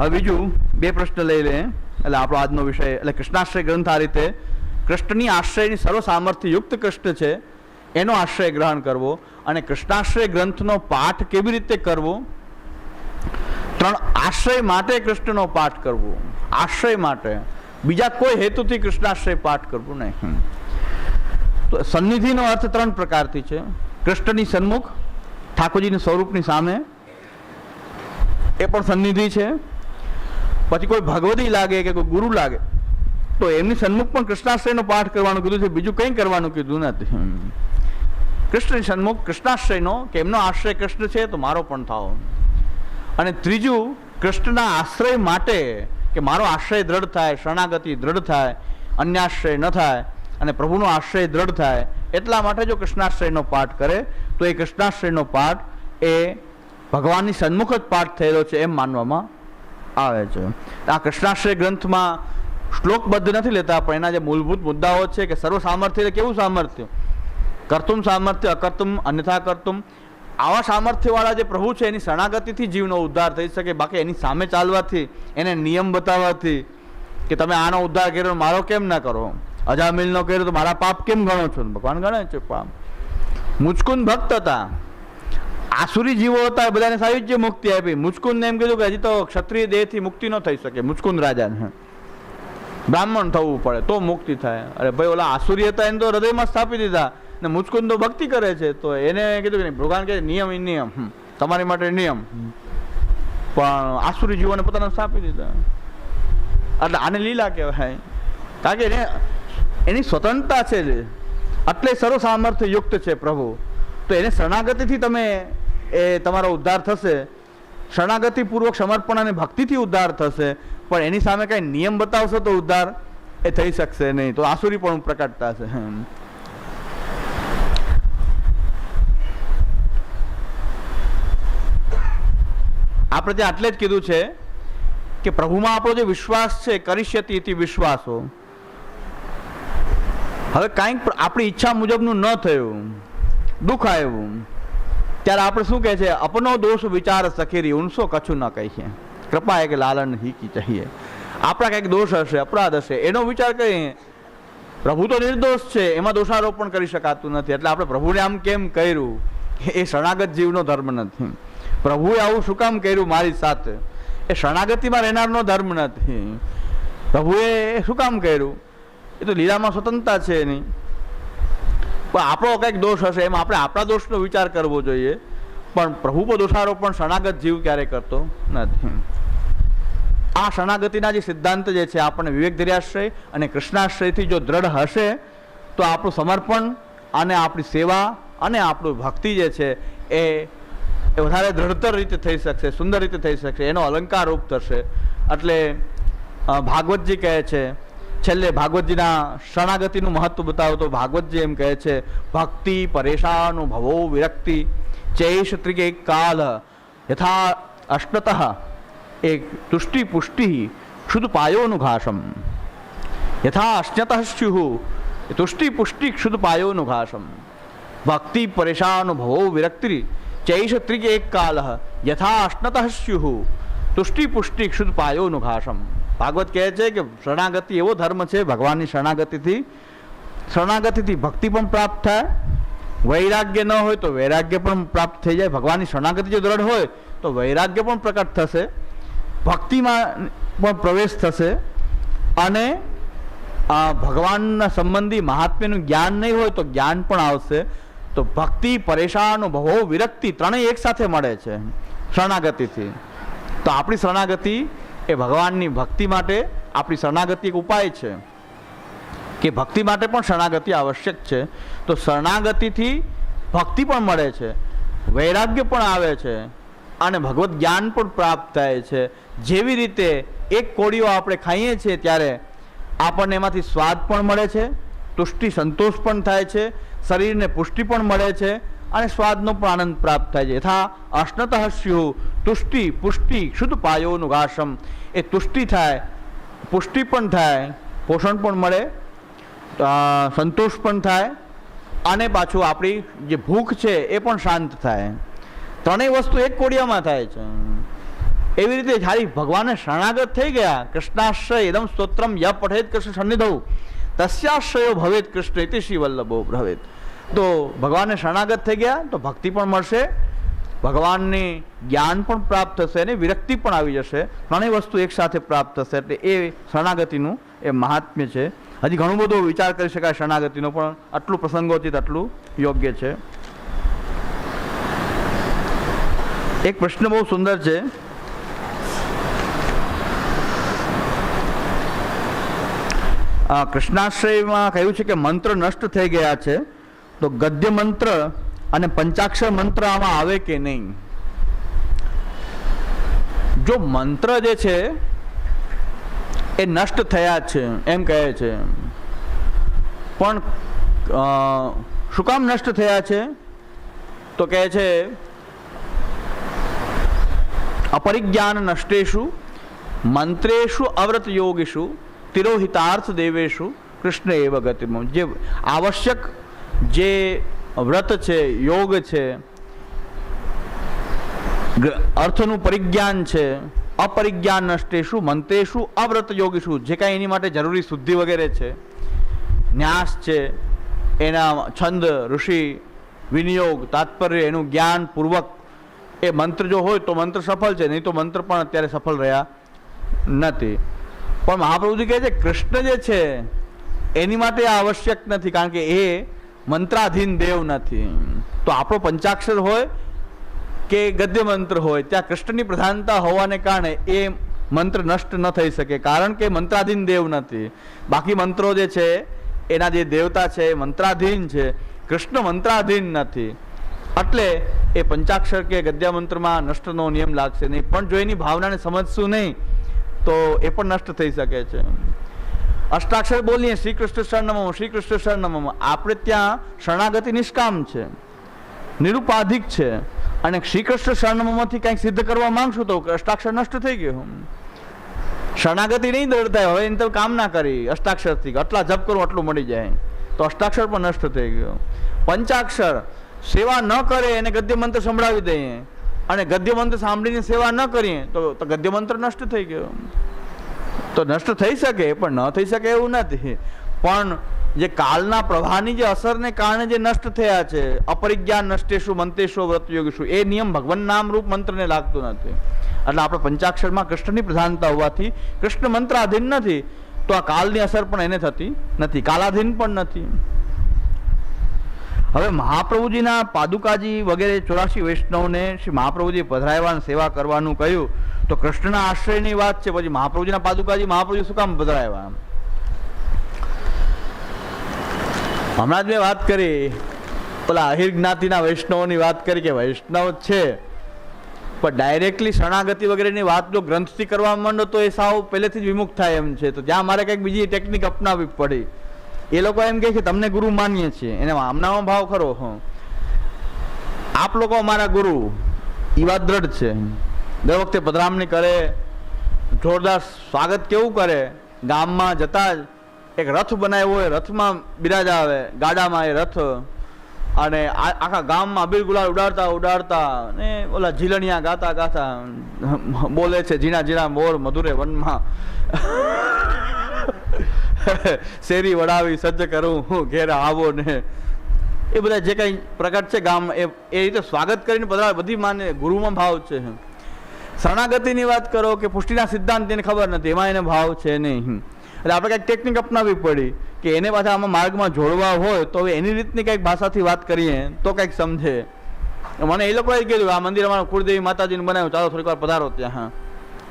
હવે બીજું બે પ્રશ્ન લઈ લે, એટલે આપણો આજનો વિષય એટલે કૃષ્ણાશ્રય ગ્રંથ આ રીતે કૃષ્ણની આશ્રયની સર્વ સામર્થ્ય યુક્ત કૃષ્ણ છે એનો આશ્રય ગ્રહણ કરવો, અને કૃષ્ણાશ્રય ગ્રંથનો પાઠ કેવી રીતે કરવો, ત્રણ આશ્રય માટે કૃષ્ણનો પાઠ કરવો, આશ્રય માટે, બીજા કોઈ હેતુથી કૃષ્ણાશ્રય પાઠ કરવું નહીં. તો સન્નિધિનો અર્થ ત્રણ પ્રકારથી છે. કૃષ્ણની સન્મુખ, ઠાકોરજીના સ્વરૂપની સામે, એ પણ સન્નિધિ છે. પછી કોઈ ભગવદી લાગે કે કોઈ ગુરુ લાગે તો એમની સન્મુખ પણ કૃષ્ણાશ્રયનો પાઠ કરવાનું કીધું છે, બીજું કંઈ કરવાનું કીધું નથી. કૃષ્ણની સન્મુખ કૃષ્ણાશ્રયનો, કે એમનો આશ્રય કૃષ્ણ છે તો મારો પણ થાવ. અને ત્રીજું કૃષ્ણના આશ્રય માટે, કે મારો આશ્રય દ્રઢ થાય, શરણાગતિ દ્રઢ થાય, અન્યાશ્રય ન થાય અને પ્રભુનો આશ્રય દ્રઢ થાય, એટલા માટે જો કૃષ્ણાશ્રયનો પાઠ કરે તો એ કૃષ્ણાશ્રયનો પાઠ એ ભગવાનની સન્મુખ જ પાઠ થયેલો છે એમ માનવામાં આવે છે. આ કૃષ્ણાશ્રય ગ્રંથમાં શ્લોકબદ્ધ નથી લેતા, પણ એના જે મૂળભૂત મુદ્દાઓ છે કે સર્વ સામર્થ્ય એટલે કેવું સામર્થ્ય, કર્તુમ સામર્થ્ય, અકર્તુમ, અન્યથા કર્તુમ, આવા સામર્થ્યવાળા જે પ્રભુ છે એની શરણાગતિથી જીવનો ઉદ્ધાર થઈ શકે. બાકી એની સામે ચાલવાથી, એને નિયમ બતાવવાથી કે તમે આનો ઉદ્ધાર કર્યો મારો કેમ ના કરો, અજામિલનો કર્યો તો મારા પાપ કેમ ગણો છો, ભગવાન ગણે છે પાપ. મુચકુંદ ભક્ત હતા, આસુરી જીવો હતા, એ બધાને સાયુજ્ય મુક્તિ આપી. મુચકુંદને એમ કીધું કે હજી તો ક્ષત્રિય દેહથી મુક્તિ ન થઈ શકે, મુચકુંદ રાજાને બ્રાહ્મણ થવું પડે તો મુક્તિ થાય. અરે ભાઈ, ઓલા આસુરી હતા એને તો હૃદયમાં સ્થાપી દીધા, ને મુચકુંદ તો ભક્તિ કરે છે તો એને કીધું કે નહીં, ભગવાન કહે નિયમ નિયમ, તમારી માટે નિયમ, પણ આસુરી જીવોને પોતાને સ્થાપી દીધા. એટલે આને લીલા કહેવાય, કારણ કે એને એની સ્વતંત્રતા છે, એટલે સર્વ સામર્થ્ય યુક્ત છે પ્રભુ. તો એને શરણાગતિથી તમે એ તમારો ઉદ્ધાર થશે, શરણાગતિપૂર્વક સમર્પણ અને ભક્તિથી ઉદ્ધાર થશે. પણ એની સામે કાંઈ નિયમ બતાવશો તો ઉદ્ધાર એ થઈ શકશે નહીં, તો આસુરી પણ પ્રકટતા છે. આપણે ત્યાં એટલે જ કીધું છે કે પ્રભુમાં આપણો જે વિશ્વાસ છે, કરિષ્યતિ ઇતિ વિશ્વાસો. હવે કાંઈક આપણી ઈચ્છા મુજબનું ન થયું, દુઃખ આવ્યું, ત્યારે આપણે શું કહે છે, અપનો દોષ વિચાર સખેરી ઉનસો કછું ન કહીએ, કૃપા એ કે લાલન હી કી ચાહીએ. આપણા કંઈક દોષ હશે, અપરાધ હશે, એનો વિચાર કરીએ. પ્રભુ તો નિર્દોષ છે, એમાં દોષારોપણ કરી શકાતું નથી. એટલે આપણે પ્રભુને આમ કેમ કર્યું, એ શરણાગત જીવનો ધર્મ નથી. પ્રભુએ આવું શું કામ કર્યું મારી સાથે, એ શરણાગતિમાં રહેનારનો ધર્મ નથી. પ્રભુએ શું કામ કર્યું, એ તો લીલામાં સ્વતંત્રતા છે એની. પણ આપણો કંઈક દોષ હશે, એમાં આપણે આપણા દોષનો વિચાર કરવો જોઈએ. પણ પ્રભુ પર દોષારોપણ શરણાગત જીવ ક્યારે કરતો નથી. આ શરણાગતિના જે સિદ્ધાંત જે છે, આપણને વિવેક ધૈર્યાશ્રય અને કૃષ્ણાશ્રયથી જો દ્રઢ હશે તો આપણું સમર્પણ અને આપણી સેવા અને આપણું ભક્તિ જે છે એ વધારે દ્રઢતર રીતે થઈ શકશે, સુંદર રીતે થઈ શકશે, એનો અલંકાર રૂપ થશે. એટલે ભાગવતજી કહે છે, છેલ્લે ભાગવતજીના શરણાગતિનું મહત્વ બતાવો તો ભાગવતજી એમ કહે છે, ભક્તિ પરેશાનો ભવો વિરક્તિ ચૈષ ત્રિકે કાલ યથા અષ્ટતઃ એક તુષ્ટિ પુષ્ટિ ક્ષુદ પાયોનુઘાસમ. યથા અશ્નતઃ સ્યુઃ તુષ્ટિ પુષ્ટિ ક્ષુદ પાયોનુઘાસમ. ભક્તિ પરેશાનો ભવો વિરક્તિ ચૈષ ત્રિકે એક કાલ યથા અશ્નતઃ સ્યુઃ તુષ્ટિ પુષ્ટિ ક્ષુદ પાયોનુઘાસમ. ભાગવત કહે છે કે શરણાગતિ એવો ધર્મ છે, ભગવાનની શરણાગતિથી ભક્તિ પણ પ્રાપ્ત થાય, વૈરાગ્ય ન હોય તો વૈરાગ્ય પણ પ્રાપ્ત થઈ જાય. ભગવાનની શરણાગતિ જો દ્રઢ હોય તો વૈરાગ્ય પણ પ્રકટ થશે, ભક્તિમાં પણ પ્રવેશ થશે, અને ભગવાનના સંબંધી મહાત્મ્યનું જ્ઞાન નહીં હોય તો જ્ઞાન પણ આવશે. તો ભક્તિ પરેશાન ભવો વિરક્તિ ત્રણેય એક સાથે મળે છે શરણાગતિથી. તો આપણી શરણાગતિ એ ભગવાનની ભક્તિ માટે આપણી શરણાગતિ એક ઉપાય છે, કે ભક્તિ માટે પણ શરણાગતિ આવશ્યક છે. તો શરણાગતિથી ભક્તિ પણ મળે છે, વૈરાગ્ય પણ આવે છે, અને ભગવત જ્ઞાન પણ પ્રાપ્ત થાય છે. જેવી રીતે એક કોળીઓ આપણે ખાઈએ છીએ ત્યારે આપણને એમાંથી સ્વાદ પણ મળે છે, તુષ્ટિ સંતોષ પણ થાય છે, શરીરને પુષ્ટિ પણ મળે છે, અને સ્વાદનો પણ આનંદ પ્રાપ્ત થાય છે. યથા અશ્નતઃ સ્યુઃ તુષ્ટિ પુષ્ટિ ક્ષુદ પાયોનુઘાસમ. એ તુષ્ટિ થાય, પુષ્ટિ પણ થાય, પોષણ પણ મળે, સંતોષ પણ થાય, અને પાછું આપણી જે ભૂખ છે એ પણ શાંત થાય. ત્રણેય વસ્તુ એક કોડિયામાં થાય છે. એવી રીતે ખાલી ભગવાનને શરણાગત થઈ ગયા, કૃષ્ણાશ્રય ઇદમ સ્તોત્રમ ય પઠેત કૃષ્ણ સન્નિધૌ તસ્યાશ્રયો ભવેત કૃષ્ણ ઇતિ શ્રી વલ્લભો ભવેત. તો ભગવાનને શરણાગત થઈ ગયા તો ભક્તિ પણ મળશે, ભગવાનની જ્ઞાન પણ પ્રાપ્ત થશે અને વિરક્તિ પણ આવી જશે. ત્રણેય વસ્તુ એક સાથે પ્રાપ્ત થશે. એટલે એ શરણાગતિનું એ મહાત્મ્ય છે. હજી ઘણું બધું વિચાર કરી શકાય શરણાગતિનો, પણ આટલું પ્રસંગોચિત આટલું યોગ્ય છે. એક પ્રશ્ન બહુ સુંદર છે. કૃષ્ણાશ્રયમાં કહ્યું છે કે મંત્ર નષ્ટ થઈ ગયા છે, તો ગદ્ય મંત્ર અને પંચાક્ષર મંત્ર આમાં આવે કે નહીં? જો મંત્ર જે છે એ નષ્ટ થયા છે એમ કહે છે, પણ શું કામ નષ્ટ થયા છે? તો કહે છે અપરિજ્ઞાન નષ્ટેષુ મંત્રેષુ અવ્રત યોગીષુ તિરોહિતાર્થ દેવેશુ કૃષ્ણ એવ ગતિમ. જે આવશ્યક જે વ્રત છે, યોગ છે, અર્થનું પરિજ્ઞાન છે, અપરિજ્ઞાન નષ્ટેષુ મંત્રેષુ અવ્રત યોગીશુ, જે કાંઈ એની માટે જરૂરી શુદ્ધિ વગેરે છે, ન્યાસ છે, એના છંદ, ઋષિ, વિનિયોગ, તાત્પર્ય, એનું જ્ઞાન પૂર્વક એ મંત્ર જો હોય તો મંત્ર સફળ છે, નહીં તો મંત્ર પણ અત્યારે સફળ રહ્યા નથી. પણ મહાપ્રભુજી કહે છે કૃષ્ણ જે છે એની માટે આવશ્યક નથી, કારણ કે એ મંત્રાધીન દેવ નથી. તો આપણો પંચાક્ષર હોય કે ગદ્ય મંત્ર હોય, ત્યાં કૃષ્ણની પ્રધાનતા હોવાને કારણે એ મંત્ર નષ્ટ ન થઈ શકે, કારણ કે મંત્રાધીન દેવ નથી. બાકી મંત્રો જે છે એના જે દેવતા છે એ મંત્રાધીન છે, કૃષ્ણ મંત્રાધીન નથી. એટલે એ પંચાક્ષર કે ગદ્ય મંત્રમાં નષ્ટનો નિયમ લાગશે નહીં. પણ જો એની ભાવનાને સમજશું નહીં તો એ પણ નષ્ટ થઈ શકે છે. અષ્ટાક્ષર બોલીએ શ્રી કૃષ્ણ શરણમમ, શ્રી કૃષ્ણ શરણમમ, આપણે ત્યાં શરણાગતિ નિષ્કામ છે, નિરુપાધિક છે, અને શ્રી કૃષ્ણ શરણમમાંથી કંઈક સિદ્ધ કરવા માંગશું તો અષ્ટાક્ષર નષ્ટ થઈ ગયું. શરણાગતિ નહીં દળતા હવે એને તો કામ ના કરી અષ્ટાક્ષરથી, આટલા જપ કરું આટલું મળી જાય, તો અષ્ટાક્ષર પણ નષ્ટ થઈ ગયો. પંચાક્ષર સેવા ન કરે એને ગદ્ય મંત્ર સંભળાવી દઈએ, અને ગદ્ય મંત્ર સાંભળીને સેવા ન કરીએ તો ગદ્ય મંત્ર નષ્ટ થઈ ગયો. તો નષ્ટ થઈ શકે પણ ન થઈ શકે એવું નથી. પણ જે કાળના પ્રવાહની જે અસરને કારણે જે નષ્ટ થયા છે, અપરિજ્ઞાન નષ્ટેશુ મંત્રેશુ વ્રત યોગીશુ, એ નિયમ ભગવાન નામ રૂપ મંત્રને લાગતો નથી. એટલે આપણે પંચાક્ષરમાં કૃષ્ણની પ્રધાનતા હોવાથી કૃષ્ણ મંત્રાધીન નથી, તો આ કાળની અસર પણ એને થતી નથી, કાલાધીન પણ નથી. હવે મહાપ્રભુજીના પાદુકાજી વગેરે 84 વૈષ્ણવને શ્રી મહાપ્રભુજી પધરાવ્યા, સેવા કરવાનું કહ્યું, તો કૃષ્ણના આશ્રયની વાત છે. પછી મહાપ્રભુજીના પાદુકાજી મહાપ્રભુજી શું કામ પધરાવ્યા? હમણાં જ મેં વાત કરી, પેલા અહિર જ્ઞાતિના વૈષ્ણવોની વાત કરી કે વૈષ્ણવ છે પણ ડાયરેક્ટલી શરણાગતિ વગેરેની વાત જો ગ્રંથથી કરવા માંડો તો એ સાવ પહેલેથી જ વિમુખ થાય એમ છે. તો જ્યાં મારે કંઈક બીજી ટેકનિક અપનાવવી પડી. એ લોકો એમ કહે છે તમને ગુરુ માનીએ છીએ, એને આમનામાં ભાવ ખરો, આપ લોકો અમારા ગુરુ, એ વાત દ્રઢ છે. દર વખતે પધરામણી કરે, જોરદાર સ્વાગત કેવું કરે, ગામમાં જતા જ એક રથ બનાવ્યો હોય, રથમાં બિરાજાવે, ગાડામાં એ રથ, અને આખા ગામમાં અબીર ગુલાલ ઉડાડતા ઉડાડતા ને ઓલા ઝીલણિયા ગાતા ગાતા બોલે છે, ઝીણા ઝીણા મોર મધુરે વનમાં શેરી વડાવી સજ્જ કરું હું ઘેર આવો ને, એ બધા જે કંઈ પ્રગટ છે ગામ એ રીતે સ્વાગત કરીને પધરાવે. બધી માને ગુરુમાં ભાવ છે. શરણાગતિની વાત કરો કે પુષ્ટિના સિદ્ધાંત એને ખબર નથી, એમાં એને ભાવ છે નહીં. એટલે આપણે કંઈક ટેકનિક અપનાવવી પડી કે એને પાછા આમાં માર્ગમાં જોડવા હોય તો હવે એની રીતની કંઈક ભાષાથી વાત કરીએ તો કંઈક સમજે. મને એ લોકોએ કીધું આ મંદિર અમારા કુળદેવી માતાજીને બનાવ્યું, ચાલો થોડીક વાર પધારો ત્યાં. હા,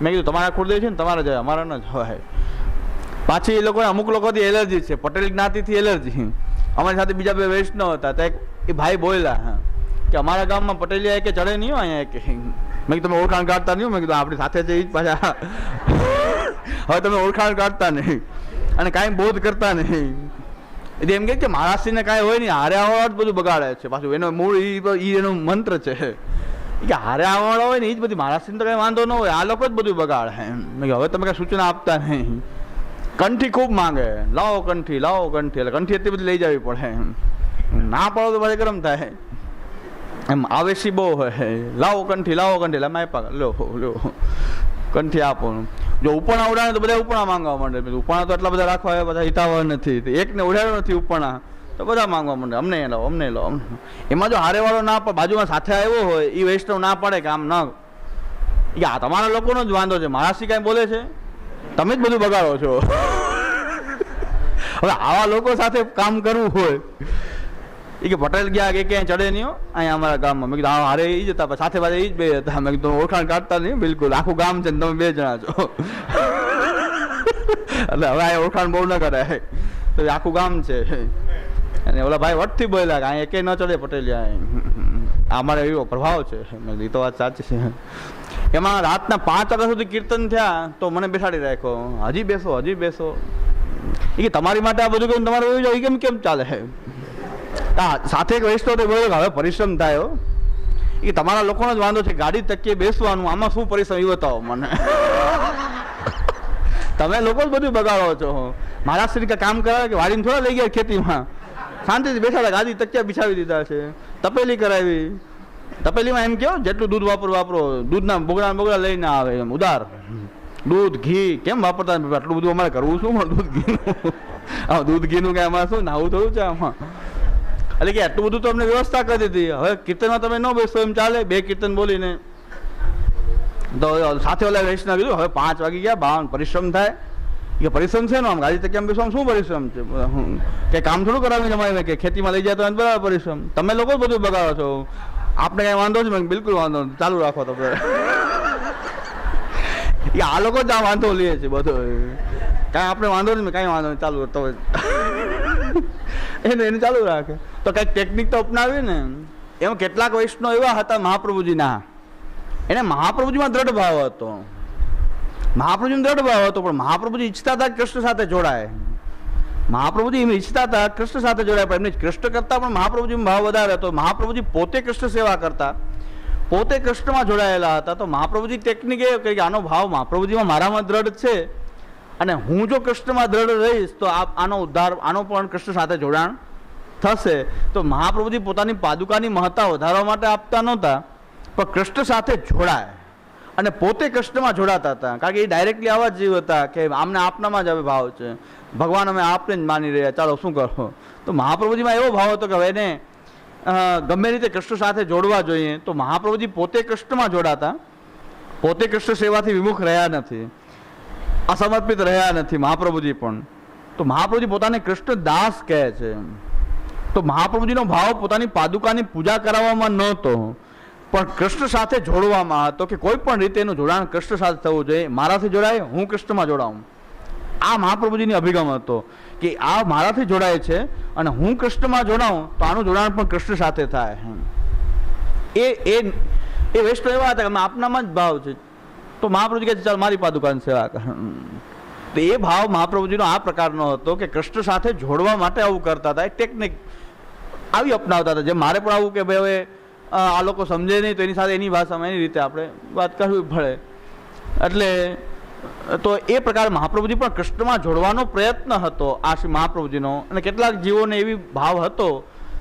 મેં કીધું તમારા કુળદેવી છે ને તમારે જાય, અમારા ન જવાય. પાછી એ લોકોને અમુક લોકોથી એલર્જી છે, પટેલ જ્ઞાતિથી એલર્જી. અમારી સાથે બીજા બે વૈષ્ણવ હતા, તો એ ભાઈ બોલ્યા કે અમારા ગામમાં પટેલિયા કે ચડે નહીં હોય અહીંયા કે. મેં કીધું તમે ઓળખાણ કાઢતા નહીં. મેં કીધું આપણી સાથે છે એ જ પાછા હવે તમે ઓળખાણ કાઢતા નહીં અને કાંઈ બોધ કરતા નહીં. એટલે એમ કે મહારાષ્ટ્રીને કાંઈ હોય નહીં, હારે આવવા જ બધું બગાડે છે. પાછું એનો મૂળ એનો મંત્ર છે કે હારે આવવાળા હોય ને એ જ બધી, મહારાષ્ટ્રીને તો કંઈ વાંધો ન હોય, આ લોકો જ બધું બગાડે. મેં હવે તમે કાંઈ સૂચના આપતા નહીં. કંઠી ખૂબ માંગે, લાવો કંઠી લાવો કંઠી, એટલે કંઠી એટલી બધી લઈ જવી પડે. ના પાડો તો પછી ગરમ થાય, એમ આવેશી બહુ હોય. લાવો કંઠી, લાવો કંઠી, લાવ આપ્યા, લો લો કંઠી આપો. જો ઉપણા ઉડાડે તો બધા ઉપણા માંગવા માંડે. ઉપણા તો એટલા બધા રાખવા આવ્યા, બધા હિતાવવા નથી. એકને ઉડાડ્યો નથી ઉપણા તો બધા માંગવા માંડે, અમને લાવો, અમને લાવો. એમાં જો હારે વાળો ના પડે, બાજુમાં સાથે આવ્યો હોય એ વૈષ્ણવ ના પડે કે આમ ના, આ તમારા લોકોનો જ વાંધો છે, મહારાષ્ટ્રી કાંઈ બોલે છે, તમે જ બધું બગાડો છો. હવે આવા લોકો સાથે કામ કરવું હોય એ કે પટેલ ગયા કે ક્યાંય ચડે નહીં હો અહીંયા અમારા ગામમાં. મેં કીધું હારે એ જ હતા, સાથે પાસે એ જ બે હતા. મેં કીધું ઓળખાણ કાઢતા નહીં, બિલકુલ આખું ગામ છે ને તમે 2 જણા છો. એટલે હવે આ ઓળખાણ બહુ ન કરાય, તો આખું ગામ છે. અને ઓલા ભાઈ વટથી બોલ્યા કે અહીંયા એકે ન ચડે પટેલિયા, અમારે એવો પ્રભાવ છે. મેં કીધું તો વાત સાચી છે. એમાં રાતના 5 વાગ્યા સુધી કીર્તન થયા તો મને બેસાડી રાખ્યો, હજી બેસો, હજી બેસો. એ કે તમારી માટે આ બધું કેમ તમારે કેમ કેમ ચાલે? સાથે એક વૈષ્ણવ તો બોલ્યો કે હવે પરિશ્રમ થાય. એ તમારા લોકોનો જ વાંધો છે, ગાડી તકીએ બેસવાનું, આમાં શું પરિશ્રમ એ બતાવો મને. તમે લોકો જ બધું બગાડો છો. મહારાષ્ટ્રી કામ કરાવે કે વાડીને થોડા લઈ ગયા ખેતીમાં, શાંતિથી બેઠા, ગાદી તકિયા બિછાવી દીધા છે, તપેલી કરાવી. તપેલીમાં એમ કહો જેટલું દૂધ વાપરો, દૂધના બોગડા લઈને આવે, એમ ઉદાર દૂધ ઘી કેમ વાપરતા? આટલું બધું અમારે કરવું શું દૂધ ઘીનું? દૂધ ઘીનું કે અમારે શું નાવું થયું છે આમાં? એટલે કે આટલું બધું તો અમને વ્યવસ્થા કરી દીધી. હવે કીર્તનમાં તમે ન બેસો એમ ચાલે? 2 કીર્તન બોલીને તો સાથે ઓલા વૈષ્ણવ કીધું હવે 5 વાગી ગયા, બાવન પરિશ્રમ થાય. કે પરિશ્રમ છે ને આમ ગાડી તક બેસવા શું પરિશ્રમ છે? કે કામ થોડું કરાવી જમાય કે ખેતીમાં લઈ જાય તો બરાબર પરિશ્રમ. તમે લોકો જ બધું બગાડો છો, આપણે કઈ વાંધો છે? બિલકુલ વાંધો નહીં, ચાલુ રાખો તમે. આ લોકો જ આ વાંધો લે છે બધો, કાંઈ આપણે વાંધો નહીં, કાંઈ વાંધો નહીં, ચાલુ તો એને ચાલુ રાખે. તો કંઈક ટેકનિક તો અપનાવી ને. એમાં કેટલાક વૈષ્ણવ એવા હતા મહાપ્રભુજીના, એને મહાપ્રભુજીમાં દ્રઢ ભાવ હતો, મહાપ્રભુજીનો દ્રઢ ભાવ હતો, પણ મહાપ્રભુજી ઈચ્છતા હતા કૃષ્ણ સાથે જોડાય. મહાપ્રભુજી એમ ઈચ્છતા હતા કૃષ્ણ સાથે જોડાય, પણ એમને કૃષ્ણ કરતા પણ મહાપ્રભુજીનો ભાવ વધારે હતો. મહાપ્રભુજી પોતે કૃષ્ણ સેવા કરતા, પોતે કૃષ્ણમાં જોડાયેલા હતા. તો મહાપ્રભુજી ટેકનિક એ કે આનો ભાવ મહાપ્રભુજીમાં મારામાં દ્રઢ છે, અને હું જો કૃષ્ણમાં દ્રઢ રહીશ તો આનો ઉદ્ધાર, આનો પણ કૃષ્ણ સાથે જોડાણ થશે. તો મહાપ્રભુજી પોતાની પાદુકાની મહત્તા વધારવા માટે આપતા નહોતા, પણ કૃષ્ણ સાથે જોડાય અને પોતે કૃષ્ણમાં જોડાતા હતા. કારણ કે એ ડાયરેક્ટલી આવા જ જીવ હતા કે આમને આપનામાં જ હવે ભાવ છે, ભગવાન અમે આપને જ માની રહ્યા, ચાલો શું કરો. તો મહાપ્રભુજીમાં એવો ભાવ હતો કે હવે એને ગમે રીતે કૃષ્ણ સાથે જોડવા જોઈએ. તો મહાપ્રભુજી પોતે કૃષ્ણમાં જોડાતા, પોતે કૃષ્ણ સેવાથી વિમુખ રહ્યા નથી, અસમર્પિત રહ્યા નથી મહાપ્રભુજી પણ. તો મહાપ્રભુજી પોતાને કૃષ્ણ દાસ કહે છે. તો મહાપ્રભુજીનો ભાવ પોતાની પાદુકાની પૂજા કરાવવામાં નહોતો, પણ કૃષ્ણ સાથે જોડવામાં હતો કે કોઈ પણ રીતે એનું જોડાણ કૃષ્ણ સાથે થવું જોઈએ. મારાથી જોડાય, હું કૃષ્ણમાં જોડાઉં, આ મહાપ્રભુજીની અભિગમ હતો કે આ મારાથી જોડાય છે અને હું કૃષ્ણમાં જોડાઉં તો આનું જોડાણ પણ કૃષ્ણ સાથે થાય. એ વૈષ્ણવ એવા હતા કે આપનામાં જ ભાવ છે. તો મહાપ્રભુજી કહે છે ચાલ મારી પાદુકાની સેવા કર. તો એ ભાવ મહાપ્રભુજીનો આ પ્રકારનો હતો કે કૃષ્ણ સાથે જોડવા માટે આવું કરતા હતા. એક ટેકનિક આવી અપનાવતા હતા. જેમ મારે પણ આવું કે ભાઈ હવે આ લોકો સમજે નહીં તો એની સાથે એની ભાષામાં એની રીતે આપણે વાત કરવી પડે. એટલે તો એ પ્રકારે મહાપ્રભુજી પણ કૃષ્ણમાં જોડવાનો પ્રયત્ન હતો આ શ્રી મહાપ્રભુજીનો. અને કેટલાક જીવોને એવી ભાવ હતો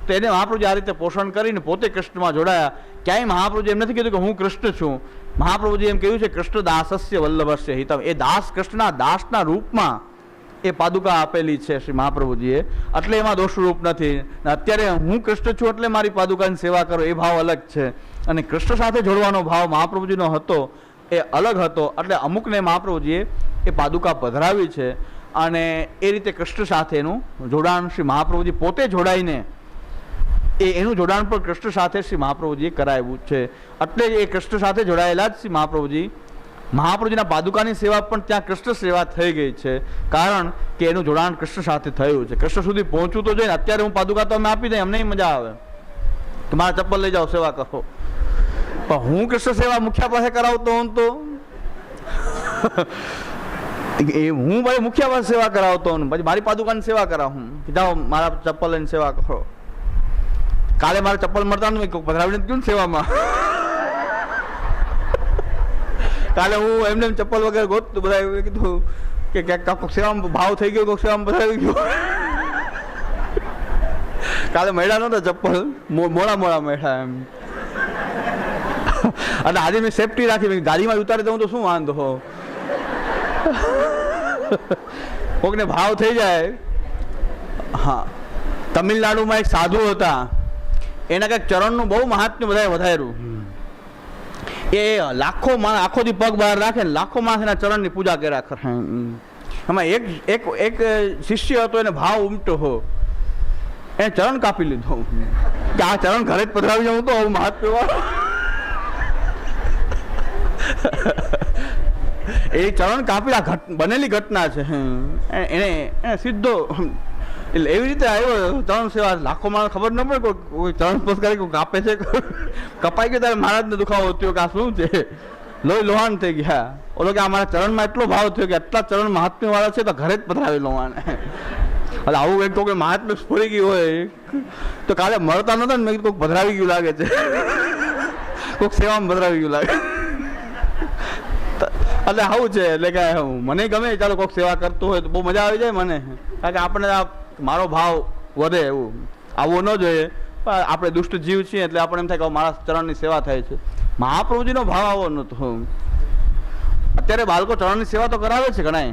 તો એને મહાપ્રભુજી આ રીતે પોષણ કરીને પોતે કૃષ્ણમાં જોડાયા. ક્યાંય મહાપ્રભુજી એમ નથી કીધું કે હું કૃષ્ણ છું. મહાપ્રભુજી એમ કહ્યું છે કૃષ્ણ દાસસ્ય વલ્લભસ્ય હિતમ. એ દાસ કૃષ્ણના દાસના રૂપમાં એ પાદુકા આપેલી છે શ્રી મહાપ્રભુજીએ, એટલે એમાં દોષરૂપ નથી. અત્યારે હું કૃષ્ણ છું એટલે મારી પાદુકાની સેવા કરો એ ભાવ અલગ છે, અને કૃષ્ણ સાથે જોડવાનો ભાવ મહાપ્રભુજીનો હતો એ અલગ હતો. એટલે અમુકને મહાપ્રભુજીએ એ પાદુકા પધરાવી છે, અને એ રીતે કૃષ્ણ સાથેનું જોડાણ શ્રી મહાપ્રભુજી પોતે જોડાઈને એનું જોડાણ પણ કૃષ્ણ સાથે શ્રી મહાપ્રભુજીએ કરાવ્યું છે. એટલે એ કૃષ્ણ સાથે જોડાયેલા જ શ્રી મહાપ્રભુજીના પાદુકાની સેવા પણ ત્યાં કૃષ્ણ સેવા થઈ ગઈ છે, કારણ કે એનું જોડાણ કૃષ્ણ સાથે થયું છે. કૃષ્ણ સુધી પહોંચવું તો જોઈએ. અત્યારે હું પાદુકા તો અમે આપી દઈએ, અમને મજા આવે કે મારા ચપ્પલ લઈ જાઓ સેવા કરો, પણ હું કૃષ્ણ સેવા મુખ્યા પાસે કરાવતો હોઉં તો એ હું ભાઈ મુખ્યા પાસે સેવા કરાવતો હોઉં, પછી મારી પાદુકાની સેવા કરાવું કે જાઓ મારા ચપ્પલ લઈને સેવા કરો. કાલે મારે ચપ્પલ મળતા નથી, પધરાવીને ગયું ને સેવામાં. કાલે હું એમને ચપ્પલ વગર ગોતતું, બધા એવું કીધું કે ક્યાંક સેવામાં ભાવ થઈ ગયો, કોઈક સેવામાં પધરાવી ગયો. કાલે મળ્યા નહોતા ચપ્પલ, મોડા મળ્યા એમ. અને આજે મેં સેફટી રાખી, ગાડીમાં ઉતારી દઉં તો શું વાંધો હો, કોકને ભાવ થઈ જાય. હા, તમિલનાડુમાં એક સાધુ હતા, એના કંઈક ચરણનું બહુ મહાત્મ્ય બધાએ વધાર્યું. એ લાખો માણસ આખો દી પગ બહાર રાખે ને લાખો માણસ એના ચરણની પૂજા કર્યા કરે. એમાં એક શિષ્ય હતો, એને ભાવ ઉમટો હો, એને ચરણ કાપી લીધો કે આ ચરણ ઘરે જ પધરાવી જાઉં તો આવું મહાત્મ્ય વાળો. એ ચરણ કાપી બનેલી ઘટના છે. એને સીધો એટલે એવી રીતે આવ્યો ચરણ સેવા. લાખો માણસ ખબર ન પડે કોઈ ચરણ સ્પર્શ કોઈ કાપે છે, કપાઈ ગયો ત્યારે મહારાજને દુખાવો થયો કે આ શું છે, લોહી લોહાણ થઈ ગયા. ઓલો કે અમારા ચરણમાં એટલો ભાવ થયો કે આટલા ચરણ મહાત્મ્ય વાળા છે તો ઘરે જ પધરાવી લોહાણ. એટલે આવું કંઈક કોઈ મહાત્મ્ય સ્ફોરી ગયું હોય તો કાલે મળતા નતા ને, મેં કીધું કોઈક પધરાવી ગયું લાગે છે, કોઈક સેવામાં પધરાવી ગયું લાગે. એટલે આવું છે. એટલે કે મને ગમે ચાલો કોઈક સેવા કરતું હોય તો બહુ મજા આવી જાય મને, કારણ કે આપણે મારો ભાવ વધે. એવું આવવું ન જોઈએ, પણ આપણે દુષ્ટ જીવ છીએ એટલે આપણે એમ થાય કે મારા ચરણની સેવા થાય છે. મહાપ્રભુજીનો ભાવ આવો નહોતો. અત્યારે બાળકો ચરણની સેવા તો કરાવે છે ઘણા,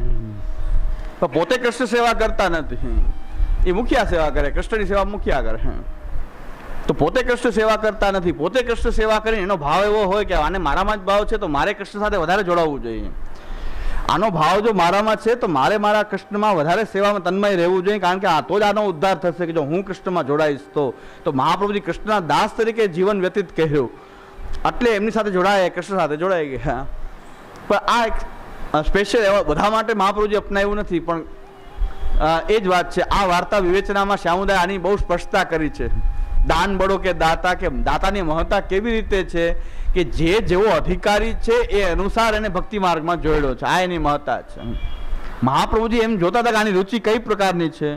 પણ પોતે કૃષ્ણ સેવા કરતા નથી. એ મુખિયા સેવા કરે, કૃષ્ણની સેવા મુખિયા કરે, તો પોતે કૃષ્ણ સેવા કરતા નથી. પોતે કૃષ્ણ સેવા કરીને એનો ભાવ એવો હોય કે આને મારામાં જ ભાવ છે તો મારે કૃષ્ણ સાથે વધારે જોડાવવું જોઈએ. આનો ભાવ જો મારામાં છે તો મારે મારા કૃષ્ણમાં વધારે સેવામાં તન્મય રહેવું જોઈએ, કારણ કે આ તો જ આનો ઉદ્ધાર થશે કે જો હું કૃષ્ણમાં જોડાઈશ તો. તો મહાપ્રભુજી કૃષ્ણના દાસ તરીકે જીવન વ્યતીત કર્યું, એટલે એમની સાથે જોડાયા, કૃષ્ણ સાથે જોડાઈ ગયા. પણ આ એક સ્પેશિયલ એવા બધા માટે મહાપ્રભુજી અપનાવ્યું નથી. પણ એ જ વાત છે, આ વાર્તા વિવેચનામાં શ્યામુદાય આની બહુ સ્પષ્ટતા કરી છે. દાન બળો કે દાતાની મહત્તા કેવી રીતે છે કે જે જેવો અધિકારી છે એ અનુસાર એને ભક્તિ માર્ગમાં જોડ્યો છે. આ એની મહત્તા છે. મહાપ્રભુજી એમ જોતા હતા કે આની રુચિ કઈ પ્રકારની છે,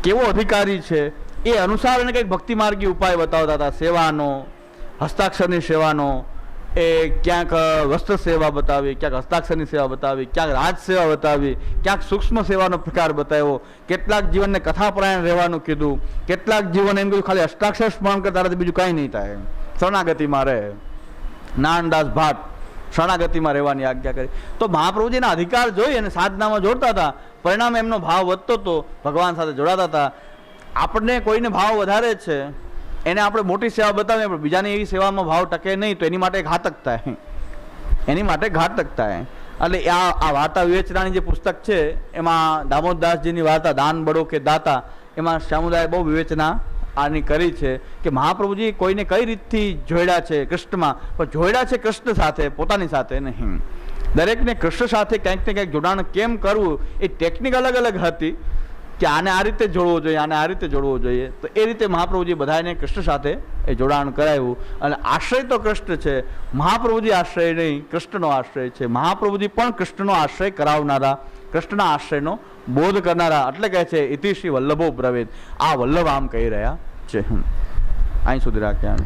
કેવો અધિકારી છે, એ અનુસાર એને કંઈક ભક્તિ માર્ગી ઉપાય બતાવતા હતા. સેવાનો, હસ્તાક્ષરની સેવાનો, એ ક્યાંક વસ્ત્ર સેવા બતાવી, ક્યાંક હસ્તાક્ષરની સેવા બતાવી, ક્યાંક રાજ સેવા બતાવી, ક્યાંક સૂક્ષ્મ સેવાનો પ્રકાર બતાવ્યો. કેટલાક જીવનને કથાપરાયણ રહેવાનું કીધું, કેટલાક જીવન એમ કીધું ખાલી અષ્ટાક્ષર સ્મરણ કરતા રહે બીજું કાંઈ નહીં થાય, શરણાગતિમાં રહે. નાનદાસ ભાટ શરણાગતિમાં રહેવાની આજ્ઞા કરી. તો મહાપ્રભુજીના અધિકાર જોઈ અને સાધનામાં જોડતા હતા, પરિણામે એમનો ભાવ વધતો હતો, ભગવાન સાથે જોડાતા હતા. આપણને કોઈને ભાવ વધારે છે એને આપણે મોટી સેવા બતાવીએ, પણ બીજાની એવી સેવામાં ભાવ ટકે નહીં તો એની માટે ઘાતક થાય, એની માટે ઘાતક થાય. એટલે આ વાર્તા વિવેચનાની જે પુસ્તક છે એમાં દામોદરદાસજીની વાર્તા દાન બળો કે દાતા, એમાં શ્યામુદાય બહુ વિવેચના આની કરી છે કે મહાપ્રભુજી કોઈને કઈ રીતથી જોડ્યા છે કૃષ્ણમાં, પણ જોડ્યા છે કૃષ્ણ સાથે, પોતાની સાથે નહીં. દરેકને કૃષ્ણ સાથે કંઈક ને કંઈક જોડાણ કેમ કરવું એ ટેકનિક અલગ અલગ હતી કે આને આ રીતે જોડવો જોઈએ, આને આ રીતે જોડવો જોઈએ. તો એ રીતે મહાપ્રભુજી બધાને કૃષ્ણ સાથે એ જોડાણ કરાવ્યું. અને આશ્રય તો કૃષ્ણ છે, મહાપ્રભુજી આશ્રય નહીં, કૃષ્ણનો આશ્રય છે. મહાપ્રભુજી પણ કૃષ્ણનો આશ્રય કરાવનારા, કૃષ્ણના આશ્રયનો બોધ કરનારા. એટલે કહે છે ઇતિ શ્રી વલ્લભો બ્રવેદ. આ વલ્લભ આમ કહી રહ્યા છે. અહીં સુધી રાખ્યા.